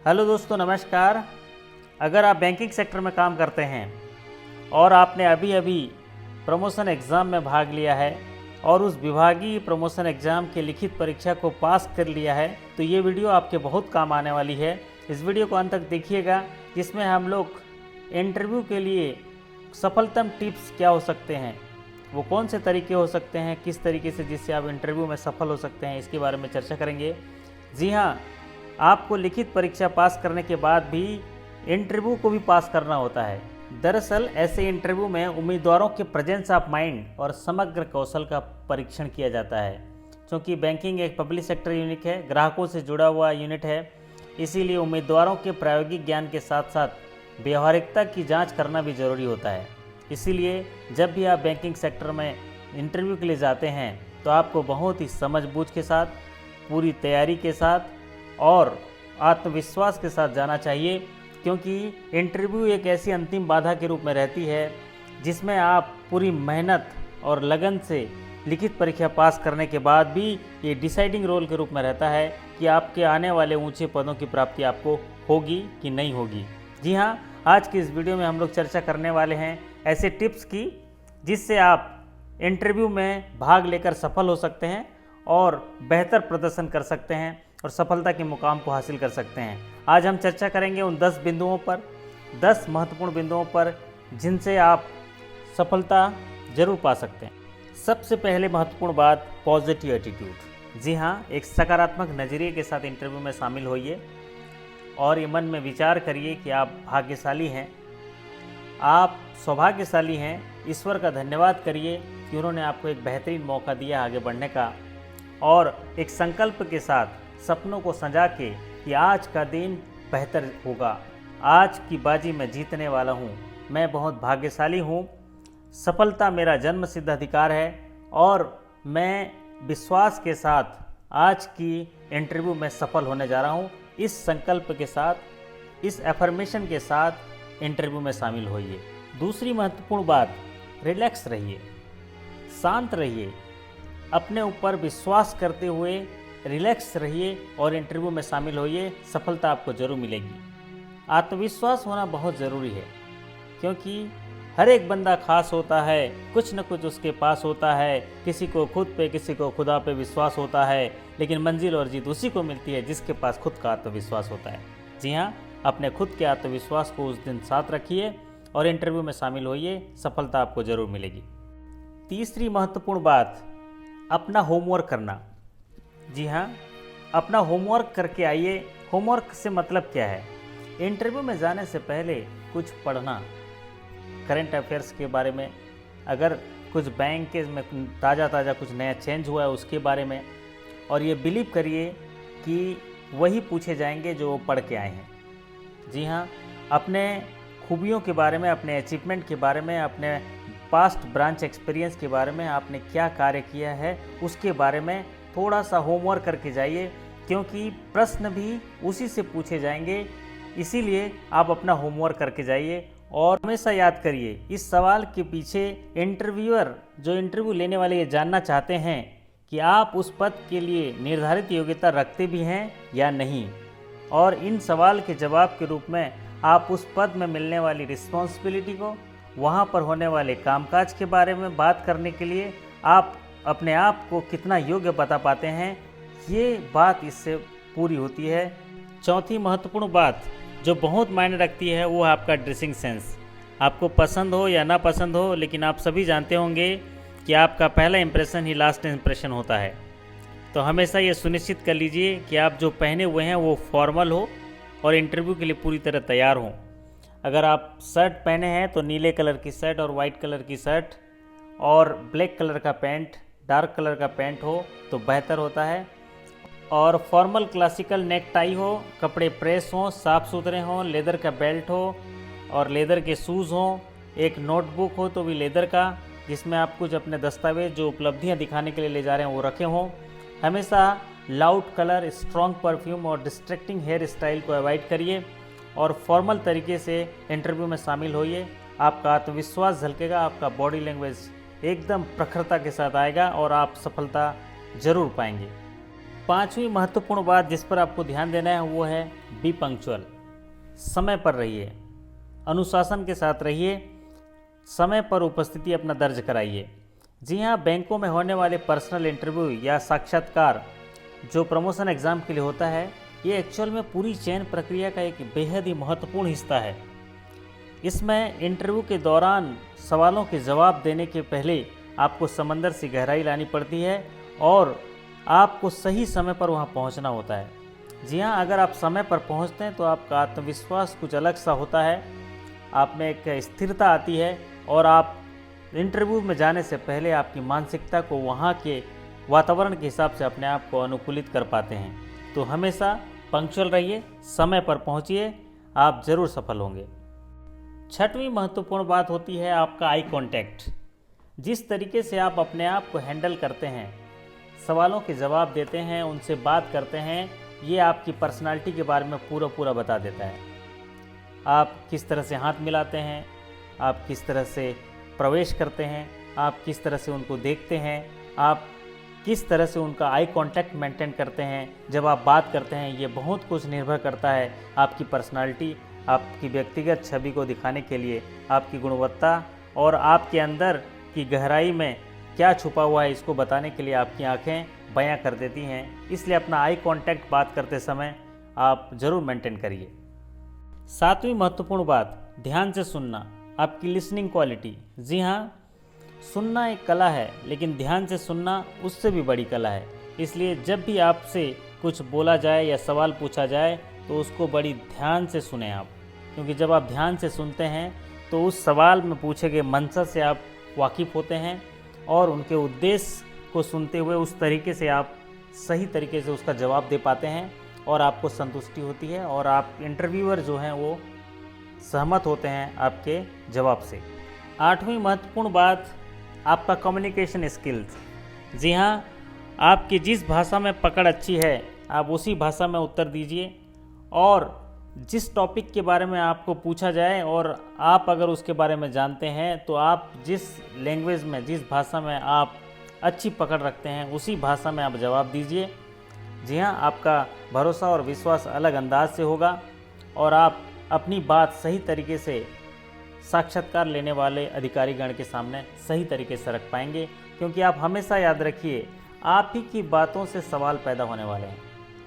Hello दोस्तों, नमस्कार। अगर आप बैंकिंग सेक्टर में काम करते हैं और आपने अभी अभी प्रमोशन एग्ज़ाम में भाग लिया है और उस विभागीय प्रमोशन एग्ज़ाम के लिखित परीक्षा को पास कर लिया है, तो ये वीडियो आपके बहुत काम आने वाली है। इस वीडियो को अंत तक देखिएगा, जिसमें हम लोग इंटरव्यू के लिए सफलतम टिप्स क्या हो सकते हैं, वो कौन से तरीके हो सकते हैं, किस तरीके से जिससे आप इंटरव्यू में सफल हो सकते हैं, इसके बारे में चर्चा करेंगे। जी हाँ, आपको लिखित परीक्षा पास करने के बाद भी इंटरव्यू को भी पास करना होता है। दरअसल ऐसे इंटरव्यू में उम्मीदवारों के प्रेजेंस ऑफ माइंड और समग्र कौशल का परीक्षण किया जाता है। क्योंकि बैंकिंग एक पब्लिक सेक्टर यूनिट है, ग्राहकों से जुड़ा हुआ यूनिट है, इसीलिए उम्मीदवारों के प्रायोगिक ज्ञान के साथ साथ व्यवहारिकता की जांच करना भी ज़रूरी होता है। इसीलिए जब भी आप बैंकिंग सेक्टर में इंटरव्यू के लिए जाते हैं तो आपको बहुत ही समझबूझ के साथ, पूरी तैयारी के साथ और आत्मविश्वास के साथ जाना चाहिए, क्योंकि इंटरव्यू एक ऐसी अंतिम बाधा के रूप में रहती है जिसमें आप पूरी मेहनत और लगन से लिखित परीक्षा पास करने के बाद भी ये डिसाइडिंग रोल के रूप में रहता है कि आपके आने वाले ऊंचे पदों की प्राप्ति आपको होगी कि नहीं होगी। जी हाँ, आज की इस वीडियो में हम लोग चर्चा करने वाले हैं ऐसे टिप्स की जिससे आप इंटरव्यू में भाग लेकर सफल हो सकते हैं और बेहतर प्रदर्शन कर सकते हैं और सफलता के मुकाम को हासिल कर सकते हैं। आज हम चर्चा करेंगे उन 10 बिंदुओं पर, 10 महत्वपूर्ण बिंदुओं पर जिनसे आप सफलता जरूर पा सकते हैं। सबसे पहले महत्वपूर्ण बात, पॉजिटिव एटीट्यूड। जी हाँ, एक सकारात्मक नज़रिए के साथ इंटरव्यू में शामिल होइए और ये मन में विचार करिए कि आप भाग्यशाली हैं, आप सौभाग्यशाली हैं। ईश्वर का धन्यवाद करिए कि उन्होंने आपको एक बेहतरीन मौका दिया आगे बढ़ने का, और एक संकल्प के साथ सपनों को सजा के कि आज का दिन बेहतर होगा, आज की बाजी मैं जीतने वाला हूँ, मैं बहुत भाग्यशाली हूँ, सफलता मेरा जन्म सिद्ध अधिकार है और मैं विश्वास के साथ आज की इंटरव्यू में सफल होने जा रहा हूँ। इस संकल्प के साथ, इस एफर्मेशन के साथ इंटरव्यू में शामिल होइए। दूसरी महत्वपूर्ण बात, रिलैक्स रहिए, शांत रहिए, अपने ऊपर विश्वास करते हुए रिलैक्स रहिए और इंटरव्यू में शामिल होइए। सफलता आपको जरूर मिलेगी। आत्मविश्वास होना बहुत ज़रूरी है, क्योंकि हर एक बंदा खास होता है, कुछ न कुछ उसके पास होता है। किसी को खुद पे, किसी को खुदा पे विश्वास होता है, लेकिन मंजिल और जीत उसी को मिलती है जिसके पास खुद का आत्मविश्वास होता है। जी हाँ, अपने खुद के आत्मविश्वास को उस दिन साथ रखिए और इंटरव्यू में शामिल होइए, सफलता आपको ज़रूर मिलेगी। तीसरी महत्वपूर्ण बात, अपना होमवर्क करना। जी हाँ, अपना होमवर्क करके आइए। होमवर्क से मतलब क्या है? इंटरव्यू में जाने से पहले कुछ पढ़ना, करंट अफेयर्स के बारे में, अगर कुछ बैंक के में ताज़ा कुछ नया चेंज हुआ है उसके बारे में, और ये बिलीव करिए कि वही पूछे जाएंगे जो पढ़ के आए हैं। जी हाँ, अपने खूबियों के बारे में, अपने अचीवमेंट के बारे में, अपने पास्ट ब्रांच एक्सपीरियंस के बारे में, आपने क्या कार्य किया है उसके बारे में थोड़ा सा होमवर्क करके जाइए, क्योंकि प्रश्न भी उसी से पूछे जाएंगे। इसीलिए आप अपना होमवर्क करके जाइए और हमेशा याद करिए, इस सवाल के पीछे इंटरव्यूअर, जो इंटरव्यू लेने वाले, ये जानना चाहते हैं कि आप उस पद के लिए निर्धारित योग्यता रखते भी हैं या नहीं। और इन सवाल के जवाब के रूप में आप उस पद में मिलने वाली रिस्पॉन्सिबिलिटी को, वहाँ पर होने वाले कामकाज के बारे में बात करने के लिए आप अपने आप को कितना योग्य बता पाते हैं, ये बात इससे पूरी होती है। चौथी महत्वपूर्ण बात जो बहुत मायने रखती है वो है आपका ड्रेसिंग सेंस। आपको पसंद हो या ना पसंद हो, लेकिन आप सभी जानते होंगे कि आपका पहला इंप्रेशन ही लास्ट इंप्रेशन होता है। तो हमेशा ये सुनिश्चित कर लीजिए कि आप जो पहने हुए हैं वो फॉर्मल हो और इंटरव्यू के लिए पूरी तरह तैयार हों। अगर आप शर्ट पहने हैं तो नीले कलर की शर्ट और वाइट कलर की शर्ट और ब्लैक कलर का पैंट, डार्क कलर का पैंट हो तो बेहतर होता है। और फॉर्मल क्लासिकल नेक टाई हो, कपड़े प्रेस हों, साफ़ सुथरे हों, लेदर का बेल्ट हो और लेदर के शूज़ हों, एक नोटबुक हो तो भी लेदर का, जिसमें आप कुछ अपने दस्तावेज, जो उपलब्धियां दिखाने के लिए ले जा रहे हैं वो रखे हों। हमेशा लाउड कलर, स्ट्रॉन्ग परफ्यूम और डिस्ट्रैक्टिंग हेयर स्टाइल को अवॉइड करिए और फॉर्मल तरीके से इंटरव्यू में शामिल होइए। आपका आत्मविश्वास झलकेगा, आपका बॉडी लैंग्वेज एकदम प्रखरता के साथ आएगा और आप सफलता जरूर पाएंगे। पांचवी महत्वपूर्ण बात जिस पर आपको ध्यान देना है वो है बी पंक्चुअल। समय पर रहिए, अनुशासन के साथ रहिए, समय पर उपस्थिति अपना दर्ज कराइए। जी हाँ, बैंकों में होने वाले पर्सनल इंटरव्यू या साक्षात्कार जो प्रमोशन एग्ज़ाम के लिए होता है, ये एक्चुअल में पूरी चयन प्रक्रिया का एक बेहद ही महत्वपूर्ण हिस्सा है। इसमें इंटरव्यू के दौरान सवालों के जवाब देने के पहले आपको समंदर से गहराई लानी पड़ती है और आपको सही समय पर वहाँ पहुँचना होता है। जी हाँ, अगर आप समय पर पहुँचते हैं तो आपका आत्मविश्वास कुछ अलग सा होता है, आप में एक स्थिरता आती है और आप इंटरव्यू में जाने से पहले आपकी मानसिकता को वहाँ के वातावरण के हिसाब से अपने आप को अनुकूलित कर पाते हैं। तो हमेशा पंक्चुअल रहिए, समय पर पहुँचिए, आप ज़रूर सफल होंगे। छठवीं महत्वपूर्ण बात होती है आपका आई कांटेक्ट। जिस तरीके से आप अपने आप को हैंडल करते हैं, सवालों के जवाब देते हैं, उनसे बात करते हैं, ये आपकी पर्सनालिटी के बारे में पूरा बता देता है। आप किस तरह से हाथ मिलाते हैं, आप किस तरह से प्रवेश करते हैं, आप किस तरह से उनको देखते हैं, आप किस तरह से उनका आई कांटेक्ट मेंटेन करते हैं, जब आप बात करते हैं, ये बहुत कुछ निर्भर करता है आपकी पर्सनालिटी, आपकी व्यक्तिगत छवि को दिखाने के लिए, आपकी गुणवत्ता और आपके अंदर की गहराई में क्या छुपा हुआ है इसको बताने के लिए आपकी आंखें बयां कर देती हैं। इसलिए अपना आई कांटेक्ट बात करते समय आप ज़रूर मेंटेन करिए। सातवीं महत्वपूर्ण बात, ध्यान से सुनना, आपकी लिसनिंग क्वालिटी। जी हाँ, सुनना एक कला है, लेकिन ध्यान से सुनना उससे भी बड़ी कला है। इसलिए जब भी आपसे कुछ बोला जाए या सवाल पूछा जाए तो उसको बड़ी ध्यान से सुने आप, क्योंकि जब आप ध्यान से सुनते हैं तो उस सवाल में पूछे गए मंशा से आप वाकिफ़ होते हैं और उनके उद्देश्य को सुनते हुए उस तरीके से आप सही तरीके से उसका जवाब दे पाते हैं और आपको संतुष्टि होती है और आप इंटरव्यूअर जो हैं वो सहमत होते हैं आपके जवाब से। आठवीं महत्वपूर्ण बात, आपका कम्युनिकेशन स्किल्स। जी हाँ, आपकी जिस भाषा में पकड़ अच्छी है आप उसी भाषा में उत्तर दीजिए और जिस टॉपिक के बारे में आपको पूछा जाए और आप अगर उसके बारे में जानते हैं तो आप जिस लैंग्वेज में, जिस भाषा में आप अच्छी पकड़ रखते हैं उसी भाषा में आप जवाब दीजिए। जी हाँ, आपका भरोसा और विश्वास अलग अंदाज से होगा और आप अपनी बात सही तरीके से साक्षात्कार लेने वाले अधिकारीगण के सामने सही तरीके से रख पाएंगे, क्योंकि आप हमेशा याद रखिए आप ही की बातों से सवाल पैदा होने वाले हैं।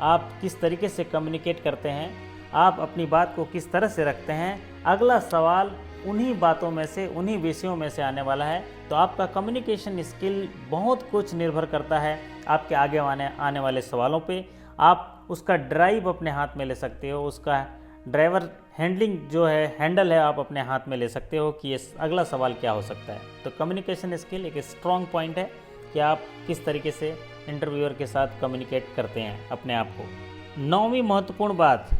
आप किस तरीके से कम्युनिकेट करते हैं, आप अपनी बात को किस तरह से रखते हैं, अगला सवाल उन्हीं बातों में से, उन्हीं विषयों में से आने वाला है। तो आपका कम्युनिकेशन स्किल बहुत कुछ निर्भर करता है आपके आगे आने वाले सवालों पे। आप उसका ड्राइव अपने हाथ में ले सकते हो, उसका ड्राइवर हैंडलिंग जो है, हैंडल है, आप अपने हाथ में ले सकते हो कि ये अगला सवाल क्या हो सकता है। तो कम्युनिकेशन स्किल एक स्ट्रॉन्ग पॉइंट है कि आप किस तरीके से इंटरव्यूअर के साथ कम्युनिकेट करते हैं अपने आप को। नौवीं महत्वपूर्ण बात,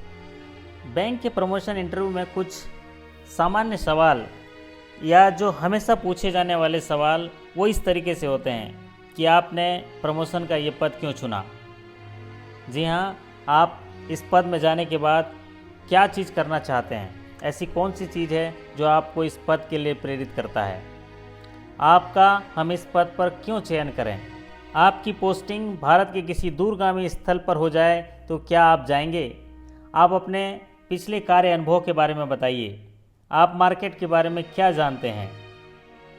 बैंक के प्रमोशन इंटरव्यू में कुछ सामान्य सवाल या जो हमेशा पूछे जाने वाले सवाल वो इस तरीके से होते हैं कि आपने प्रमोशन का ये पद क्यों चुना। जी हाँ, आप इस पद में जाने के बाद क्या चीज़ करना चाहते हैं, ऐसी कौन सी चीज़ है जो आपको इस पद के लिए प्रेरित करता है, आपका हम इस पद पर क्यों चयन करें, आपकी पोस्टिंग भारत के किसी दूरगामी स्थल पर हो जाए तो क्या आप जाएंगे, आप अपने पिछले कार्य अनुभव के बारे में बताइए, आप मार्केट के बारे में क्या जानते हैं।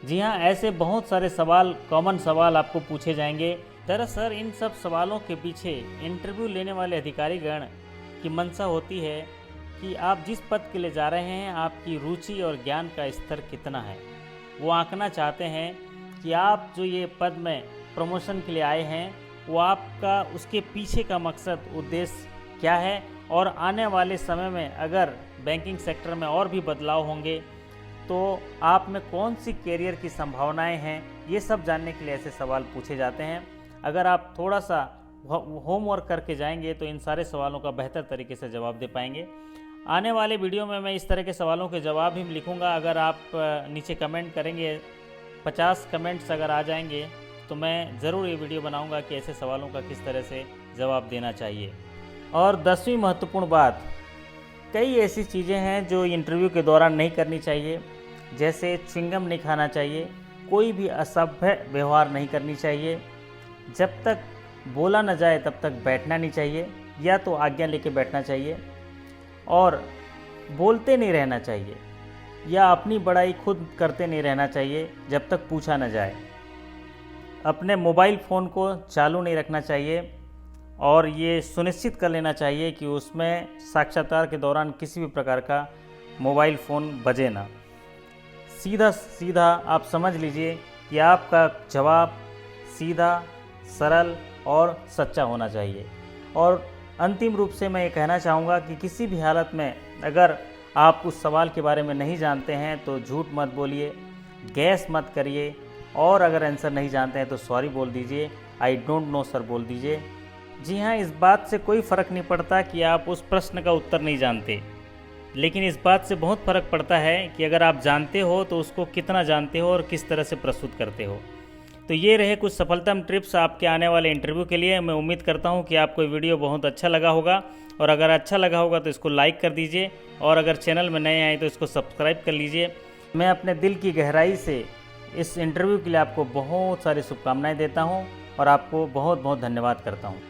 जी हाँ, ऐसे बहुत सारे सवाल, कॉमन सवाल आपको पूछे जाएंगे। दरअसल इन सब सवालों के पीछे इंटरव्यू लेने वाले अधिकारीगण की मंशा होती है कि आप जिस पद के लिए जा रहे हैं आपकी रुचि और ज्ञान का स्तर कितना है। वो आंकना चाहते हैं कि आप जो ये पद में प्रमोशन के लिए आए हैं वो आपका उसके पीछे का मकसद, उद्देश्य क्या है और आने वाले समय में अगर बैंकिंग सेक्टर में और भी बदलाव होंगे तो आप में कौन सी कैरियर की संभावनाएं हैं, ये सब जानने के लिए ऐसे सवाल पूछे जाते हैं। अगर आप थोड़ा सा होमवर्क करके जाएंगे तो इन सारे सवालों का बेहतर तरीके से जवाब दे पाएंगे। आने वाले वीडियो में मैं इस तरह के सवालों के जवाब ही लिखूंगा। अगर आप नीचे कमेंट करेंगे, 50 कमेंट्स अगर आ जाएंगे तो मैं ज़रूर ये वीडियो बनाऊंगा कि ऐसे सवालों का किस तरह से जवाब देना चाहिए। और 10वीं महत्वपूर्ण बात, कई ऐसी चीज़ें हैं जो इंटरव्यू के दौरान नहीं करनी चाहिए, जैसे च्युइंगम नहीं खाना चाहिए, कोई भी असभ्य व्यवहार नहीं करनी चाहिए। जब तक बोला न जाए तब तक बैठना नहीं चाहिए, या तो आज्ञा लेके बैठना चाहिए, और बोलते नहीं रहना चाहिए या अपनी बड़ाई खुद करते नहीं रहना चाहिए जब तक पूछा न जाए। अपने मोबाइल फ़ोन को चालू नहीं रखना चाहिए और ये सुनिश्चित कर लेना चाहिए कि उसमें साक्षात्कार के दौरान किसी भी प्रकार का मोबाइल फ़ोन बजे ना। सीधा सीधा आप समझ लीजिए कि आपका जवाब सीधा, सरल और सच्चा होना चाहिए। और अंतिम रूप से मैं ये कहना चाहूँगा कि किसी भी हालत में अगर आप उस सवाल के बारे में नहीं जानते हैं तो झूठ मत बोलिए, गैस मत करिए, और अगर आंसर नहीं जानते हैं तो सॉरी बोल दीजिए, आई डोंट नो सर बोल दीजिए। जी हाँ, इस बात से कोई फ़र्क नहीं पड़ता कि आप उस प्रश्न का उत्तर नहीं जानते, लेकिन इस बात से बहुत फ़र्क पड़ता है कि अगर आप जानते हो तो उसको कितना जानते हो और किस तरह से प्रस्तुत करते हो। तो ये रहे कुछ सफलतम टिप्स आपके आने वाले इंटरव्यू के लिए। मैं उम्मीद करता हूँ कि आपको वीडियो बहुत अच्छा लगा होगा, और अगर अच्छा लगा होगा तो इसको लाइक कर दीजिए, और अगर चैनल में नए आए तो इसको सब्सक्राइब कर लीजिए। मैं अपने दिल की गहराई से इस इंटरव्यू के लिए आपको बहुत सारी शुभकामनाएं देता हूं और आपको बहुत बहुत धन्यवाद करता हूं।